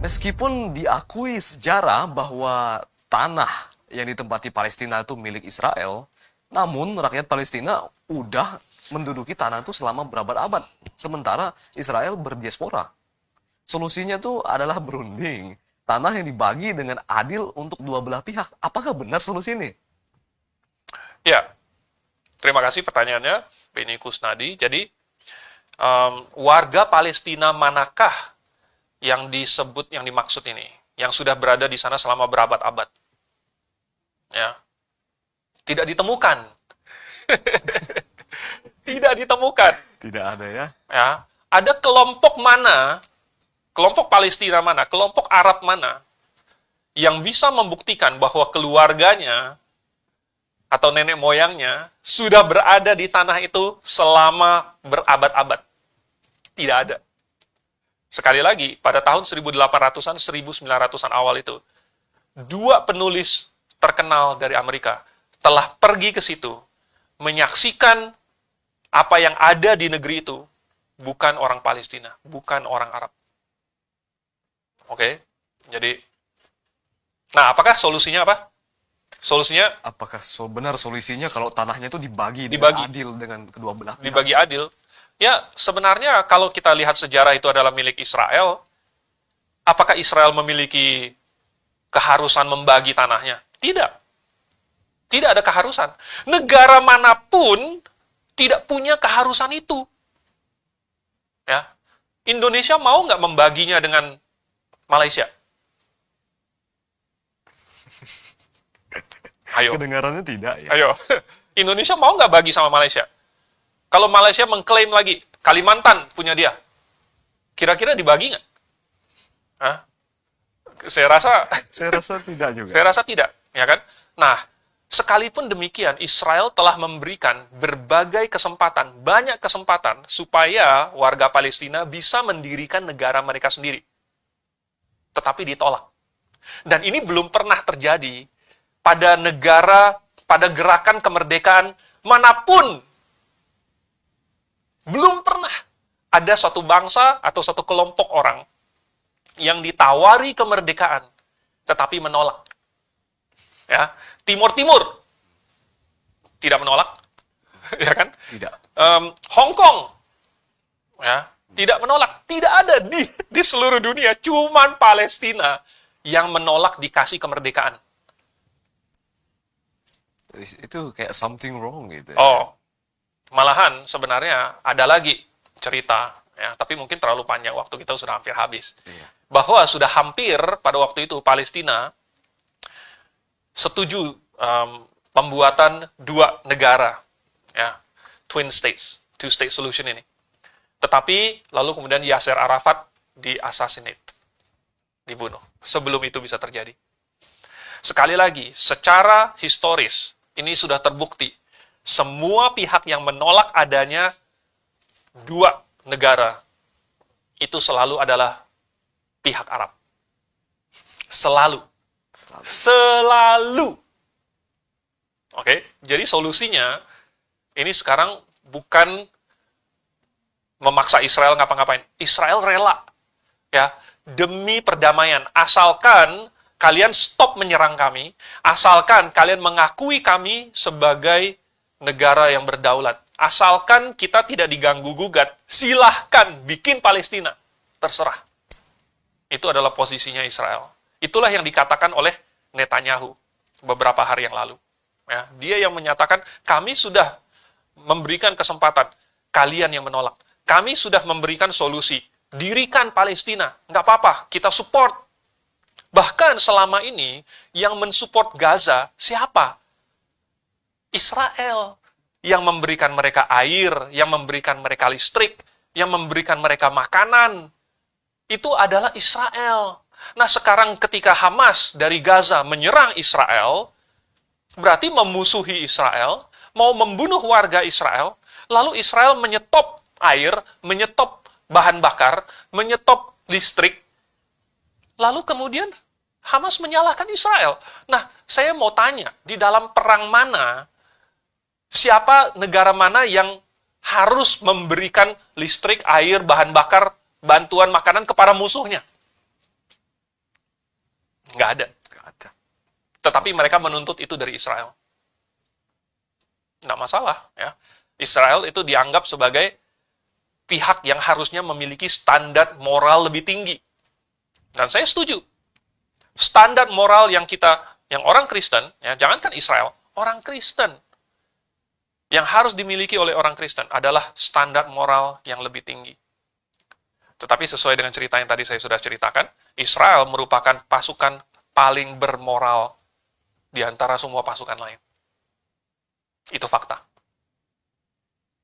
Meskipun diakui sejarah bahwa tanah yang ditempati Palestina itu milik Israel, namun rakyat Palestina udah menduduki tanah itu selama berabad-abad. Sementara Israel berdiaspora. Solusinya tuh adalah berunding. Tanah yang dibagi dengan adil untuk dua belah pihak. Apakah benar solusi ini? Ya, terima kasih pertanyaannya, Beni Kusnadi. Jadi, warga Palestina manakah yang disebut, yang dimaksud ini? Yang sudah berada di sana selama berabad-abad? Ya, tidak ditemukan. Tidak ditemukan. Tidak ada ya. Ya, ada kelompok Palestina mana, kelompok Arab mana yang bisa membuktikan bahwa keluarganya atau nenek moyangnya sudah berada di tanah itu selama berabad-abad. Tidak ada. Sekali lagi, pada tahun 1800-an, 1900-an awal itu, dua penulis terkenal dari Amerika telah pergi ke situ, menyaksikan apa yang ada di negeri itu, bukan orang Palestina, bukan orang Arab. Oke? Jadi, nah apakah solusinya apa? Solusinya Apakah benar solusinya kalau tanahnya itu dibagi dengan dibagi. adil dengan kedua belah pihak? Dibagi adil. Ya, sebenarnya kalau kita lihat sejarah itu adalah milik Israel, apakah Israel memiliki keharusan membagi tanahnya? Tidak. Tidak ada keharusan. Negara manapun tidak punya keharusan itu. Ya. Indonesia mau nggak membaginya dengan Malaysia? Ayo. Kedengarannya tidak ya. Ayo. Indonesia mau nggak bagi sama Malaysia? Kalau Malaysia mengklaim lagi, Kalimantan punya dia. Kira-kira dibagi nggak? Hah? Saya Saya rasa tidak juga. rasa tidak, ya kan? Nah, sekalipun demikian, Israel telah memberikan berbagai kesempatan, banyak kesempatan, supaya warga Palestina bisa mendirikan negara mereka sendiri. Tetapi ditolak. Dan ini belum pernah terjadi pada negara, pada gerakan kemerdekaan manapun. Belum pernah ada satu bangsa atau satu kelompok orang yang ditawari kemerdekaan, tetapi menolak. Ya, Timur tidak menolak, ya kan? Tidak. Hong Kong, ya, tidak menolak. Tidak ada di seluruh dunia, cuman Palestina yang menolak dikasih kemerdekaan. Itu kayak something wrong gitu. Oh, malahan sebenarnya ada lagi cerita, ya, tapi mungkin terlalu panjang, waktu kita sudah hampir habis. Iya. Bahwa sudah hampir pada waktu itu Palestina setuju pembuatan dua negara, ya, twin states, two state solution ini. Tetapi lalu kemudian Yasser Arafat di-assassinate, dibunuh. Sebelum itu bisa terjadi. Sekali lagi, secara historis ini sudah terbukti. Semua pihak yang menolak adanya dua negara itu selalu adalah pihak Arab. Selalu. Oke, jadi solusinya ini sekarang bukan memaksa Israel ngapa-ngapain. Israel rela, ya, demi perdamaian. Asalkan kalian stop menyerang kami, asalkan kalian mengakui kami sebagai negara yang berdaulat. Asalkan kita tidak diganggu-gugat, silahkan bikin Palestina. Terserah. Itu adalah posisinya Israel. Itulah yang dikatakan oleh Netanyahu beberapa hari yang lalu. Ya, dia yang menyatakan, kami sudah memberikan kesempatan, kalian yang menolak. Kami sudah memberikan solusi, dirikan Palestina. Nggak apa-apa, kita support. Bahkan selama ini, yang mensupport Gaza, siapa? Israel. Yang memberikan mereka air, yang memberikan mereka listrik, yang memberikan mereka makanan. Itu adalah Israel. Nah, sekarang ketika Hamas dari Gaza menyerang Israel, berarti memusuhi Israel, mau membunuh warga Israel, lalu Israel menyetop air, menyetop bahan bakar, menyetop listrik, lalu kemudian Hamas menyalahkan Israel. Nah, saya mau tanya, di dalam perang mana, siapa negara mana yang harus memberikan listrik, air, bahan bakar, bantuan makanan kepada musuhnya? Nggak ada. Nggak ada. Tetapi mereka menuntut itu dari Israel. Nggak masalah, ya. Israel itu dianggap sebagai pihak yang harusnya memiliki standar moral lebih tinggi. Dan saya setuju. Standar moral yang orang Kristen, ya, jangankan Israel, orang Kristen yang harus dimiliki oleh orang Kristen adalah standar moral yang lebih tinggi. Tetapi sesuai dengan cerita yang tadi saya sudah ceritakan, Israel merupakan pasukan paling bermoral di antara semua pasukan lain. Itu fakta.